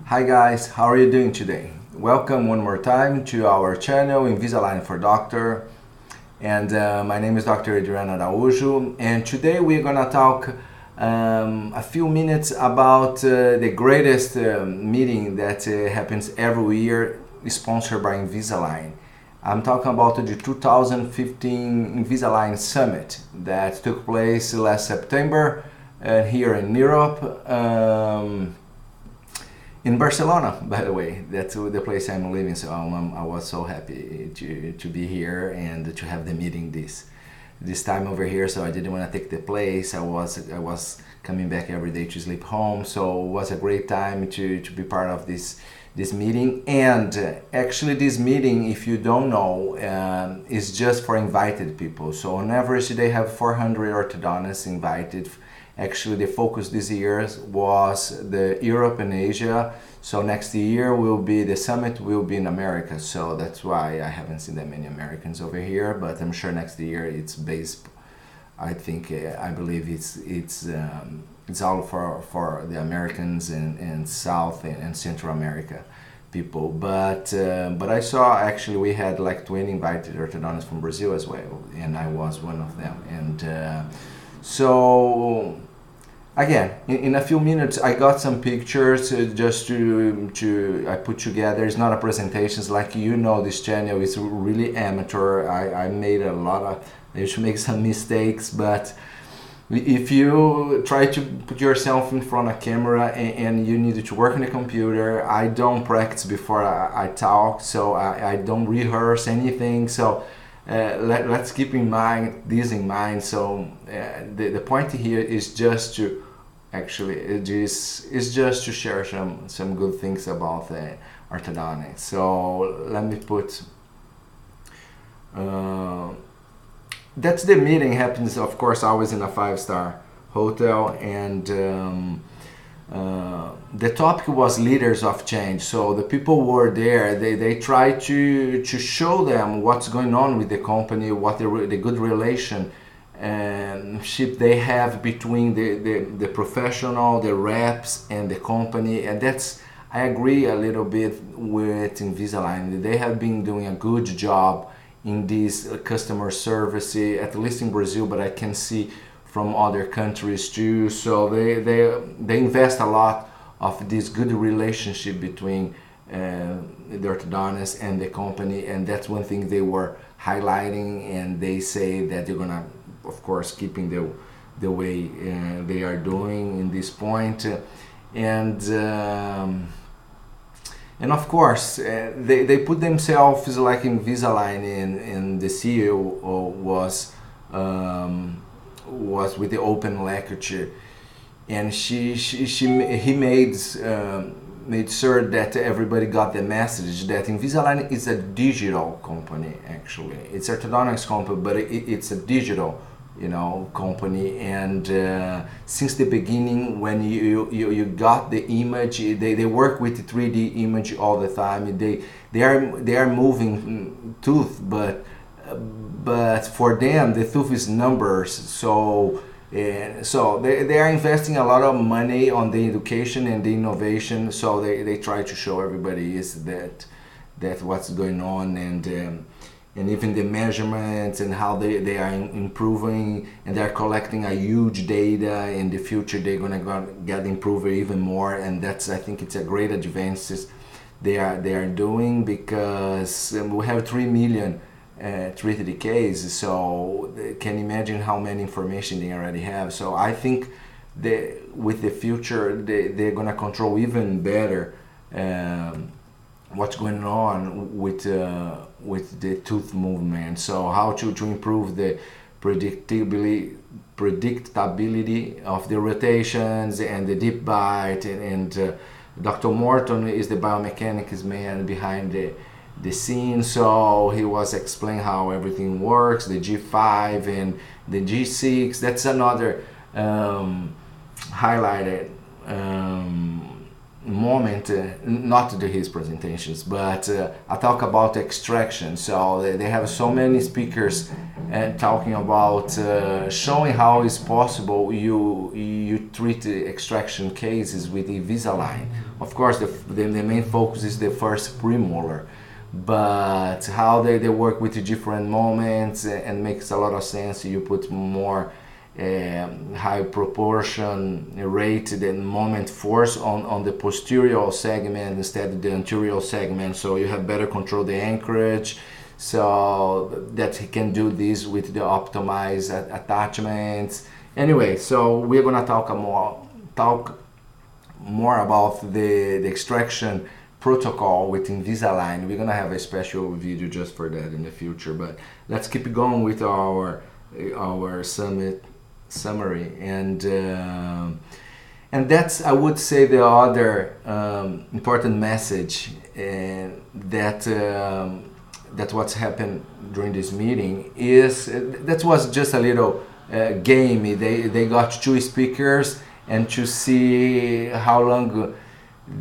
Hi guys, how are you doing today? Welcome one more time to our channel Invisalign for Doctor, and my name is Dr. Adriano Araújo, and today we're gonna talk a few minutes about the greatest meeting that happens every year, sponsored by Invisalign. I'm talking about the 2015 Invisalign Summit that took place last September here in Europe. In Barcelona, by the way, that's the place I'm living. So I was so happy to be here and to have the meeting this time over here. So I didn't want to take the place. I was coming back every day to sleep home. So it was a great time to be part of this meeting. And actually, this meeting, if you don't know, is just for invited people. So on average, they have 400 orthodontists invited. Actually, the focus this year was the Europe and Asia. So next year the summit will be in America. So that's why I haven't seen that many Americans over here. But I'm sure next year it's based. I believe it's all for the Americans and South and Central America people. But I saw actually we had like 20 invited orthodontists from Brazil as well, and I was one of them. And so again, in a few minutes, I got some pictures just to I put together. It's not a presentation. It's like this channel is really amateur. I made I used to make some mistakes, but if you try to put yourself in front of a camera and you need to work on the computer, I don't practice before I talk, so I don't rehearse anything. So let's keep this in mind. So the point here is just to just to share some good things about orthodontics. So let me put. That's the meeting happens, of course, always in a 5-star hotel, and the topic was leaders of change. So the people were there. They try to show them what's going on with the company, what the good relationship they have between the professional, the reps, and the company. And I agree a little bit with Invisalign. They have been doing a good job in this customer service, at least in Brazil, but I can see from other countries too. So they invest a lot of this good relationship between the orthodontist and the company, and that's one thing they were highlighting. And they say that they're gonna, of course, keeping the way they are doing in this point, and of course, they put themselves like Invisalign, and the CEO was with the open lecture, and he made sure that everybody got the message that Invisalign is a digital company. Actually, it's orthodontics company, but it's a digital company. And since the beginning, when you got the image, they work with the 3D image all the time. They are moving tooth, but for them the tooth is numbers. So they are investing a lot of money on the education and the innovation. So they try to show everybody is that what's going on, and even the measurements and how they are improving, and they're collecting a huge data. In the future they're gonna get improved even more, and I think it's a great advances they are doing, because we have 3 million treated cases. So they can imagine how many information they already have. So I think with the future they're gonna control even better what's going on with the tooth movement. So how to improve the predictability of the rotations and the deep bite, and Dr. Morton is the biomechanics man behind the scene. So he was explaining how everything works, the G5 and the G6. That's another highlighted moment, not to his presentations, but I talk about extraction. So they have so many speakers and talking about showing how it's possible you treat the extraction cases with Invisalign. Of course, the main focus is the first premolar, but how they work with the different moments and makes a lot of sense. You put more high proportion rate than moment force on the posterior segment instead of the anterior segment, so you have better control the anchorage, so that he can do this with the optimized attachments. Anyway, so we're gonna talk more about the extraction protocol with Invisalign. We're gonna have a special video just for that in the future, but let's keep going with our summary, and that's, I would say, the other important message, that what's happened during this meeting is that was just a little game. They got two speakers and to see how long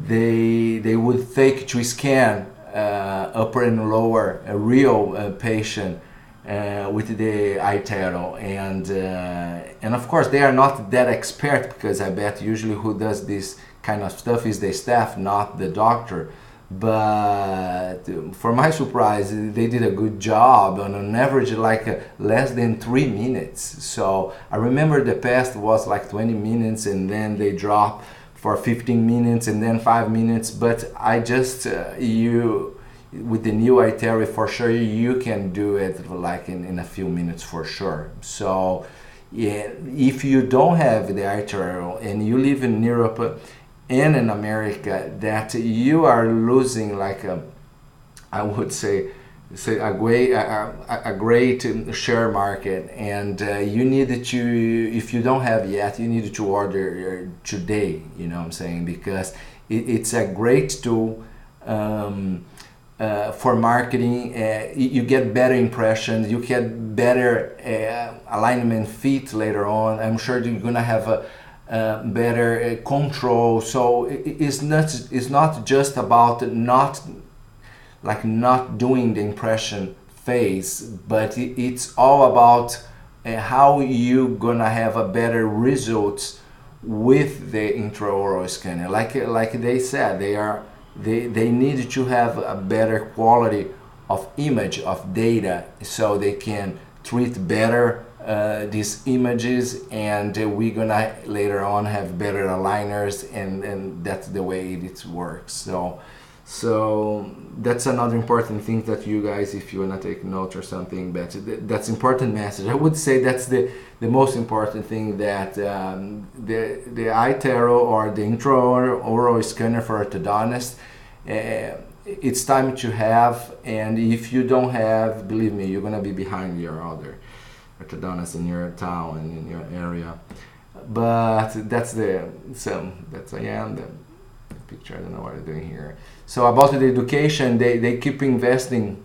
they would take to scan upper and lower a real patient with the iTero, and of course they are not that expert, because I bet usually who does this kind of stuff is the staff, not the doctor. But for my surprise, they did a good job, on average like less than 3 minutes. So I remember the past was like 20 minutes, and then they dropped for 15 minutes and then 5 minutes. But I just with the new iTero, for sure you can do it like in a few minutes for sure. So yeah, if you don't have the iTero and you live in Europe and in America, that you are losing like I would say a great share market, and you need to, if you don't have yet, you need to order today, you know what I'm saying, because it's a great tool for marketing. You get better impressions, you get better alignment fit later on. I'm sure you're gonna have a better control. So it's not just about not doing the impression phase, but it's all about how you gonna have a better results with the intraoral scanner. Like they said, they need to have a better quality of image of data, so they can treat better these images, and we're gonna later on have better aligners, and that's the way it works. So that's another important thing that you guys, if you wanna take note or something, but that's important message. I would say that's the most important thing, that the iTero or the intraoral scanner for orthodontists, it's time to have, and if you don't have, believe me, you're gonna be behind your other orthodontists in your town and in your area. But that's again the picture. I don't know what I'm doing here. So about the education, they keep investing,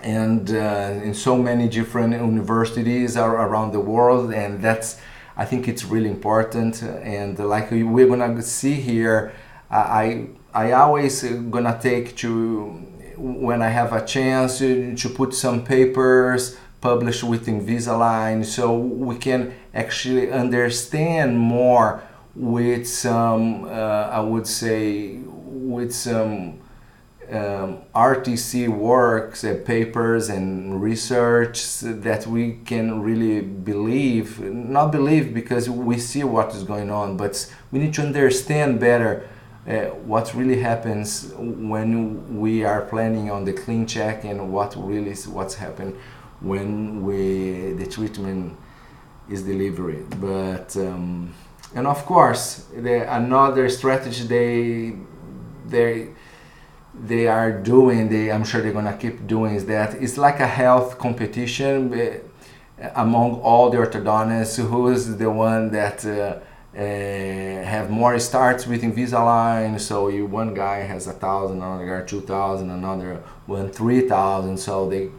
and in so many different universities around the world, and that's, I think it's really important. And like we're gonna see here, I always gonna take to, when I have a chance, to put some papers published with Invisalign, so we can actually understand more with some, I would say, with some RTC works, papers and research that we can really not believe because we see what is going on, but we need to understand better what really happens when we are planning on the clean check, and what's happened when the treatment is delivered. But and of course another strategy they are doing, I'm sure they're gonna keep doing, is that it's like a health competition among all the orthodontists, who is the one that have more starts with Invisalign. So one guy has 1,000, another guy 2,000, another one 3,000. So they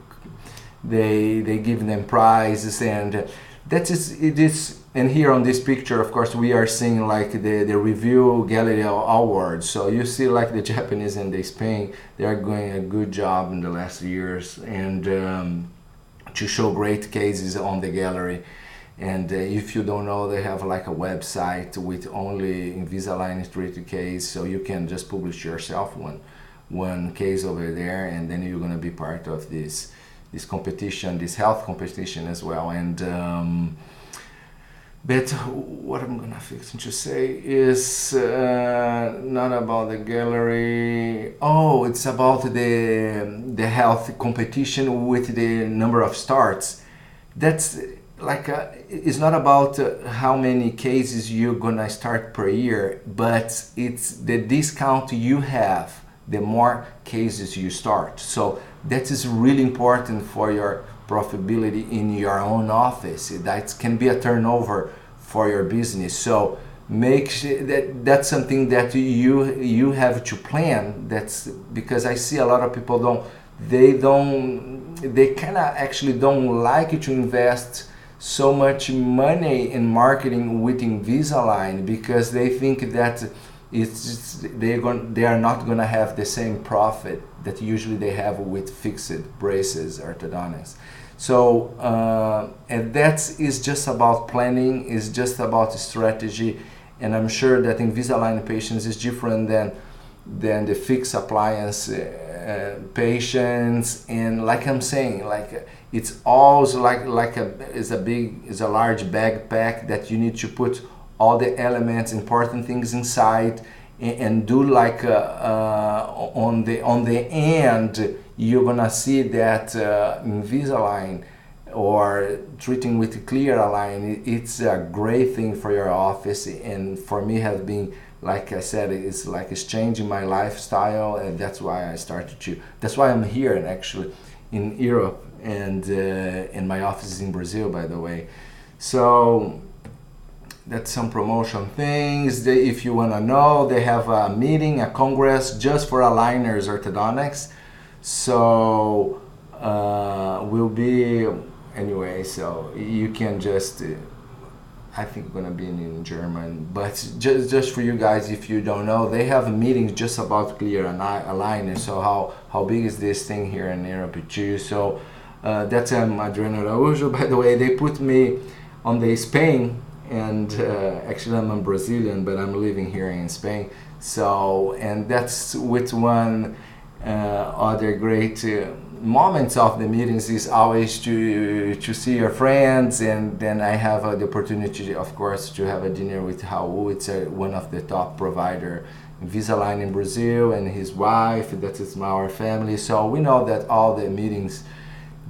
give them prizes, and that is it is. And here on this picture, of course, we are seeing like the review gallery awards. So you see like the Japanese and the Spain, they are doing a good job in the last years, and to show great cases on the gallery. And if you don't know, they have like a website with only Invisalign treated case, so you can just publish yourself one case over there, and then you're gonna be part of this competition, this health competition as well. And but what I'm gonna fix to say is not about the gallery. Oh, it's about the health competition with the number of starts. That's like it's not about how many cases you're gonna start per year, but it's the discount you have the more cases you start. So that is really important for your profitability in your own office. That can be a turnover for your business. So make sure that's something that you have to plan. That's because I see a lot of people they kind of actually don't like to invest so much money in marketing with Invisalign, because they think that they are not going to have the same profit that usually they have with fixed braces orthodontics. So and that is just about planning, is just about strategy, and I'm sure that Invisalign patients is different than the fixed appliance patients. And like I'm saying, like it's always like a large backpack that you need to put all the elements, important things inside, and do like on the end you're gonna see that Invisalign or treating with clear align, it's a great thing for your office. And for me has been, like I said, it's changing my lifestyle, and that's why that's why I'm here, and actually in Europe, and my office is in Brazil, by the way. So that's some promotion things. If you want to know, they have a meeting, a congress just for aligners orthodontics. So will be anyway, so you can just I think gonna be in German, but just for you guys, if you don't know, they have meetings just about clear aligners. So how big is this thing here in Europe too? So that's Adriano Araújo, by the way. They put me on the Spain, and actually I'm a Brazilian, but I'm living here in Spain. So, and that's with one other great moments of the meetings is always to see your friends. And then I have the opportunity, of course, to have a dinner with Raul. It's one of the top provider Invisalign in Brazil, and his wife, that is our family. So we know that all the meetings,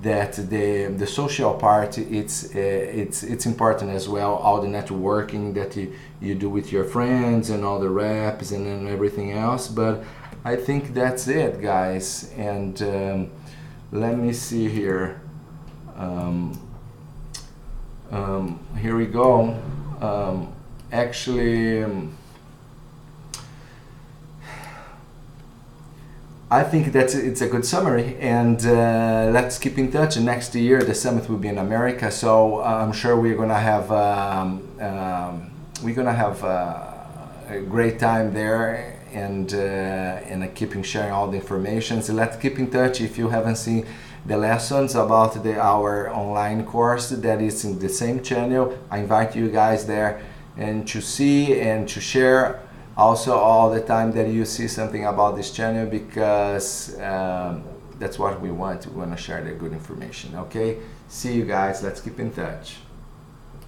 that the social part, it's important as well. All the networking that you do with your friends and all the reps and then everything else. But I think that's it, guys. And let me see here. Here we go. Actually, I think that it's a good summary, and let's keep in touch. Next year the summit will be in America, so I'm sure we're gonna have a great time there, and I keep sharing all the information. So let's keep in touch. If you haven't seen the lessons about our online course, that is in the same channel, I invite you guys there and to see and to share also all the time that you see something about this channel, because that's what we want. We want to share the good information. Okay, see you guys. Let's keep in touch.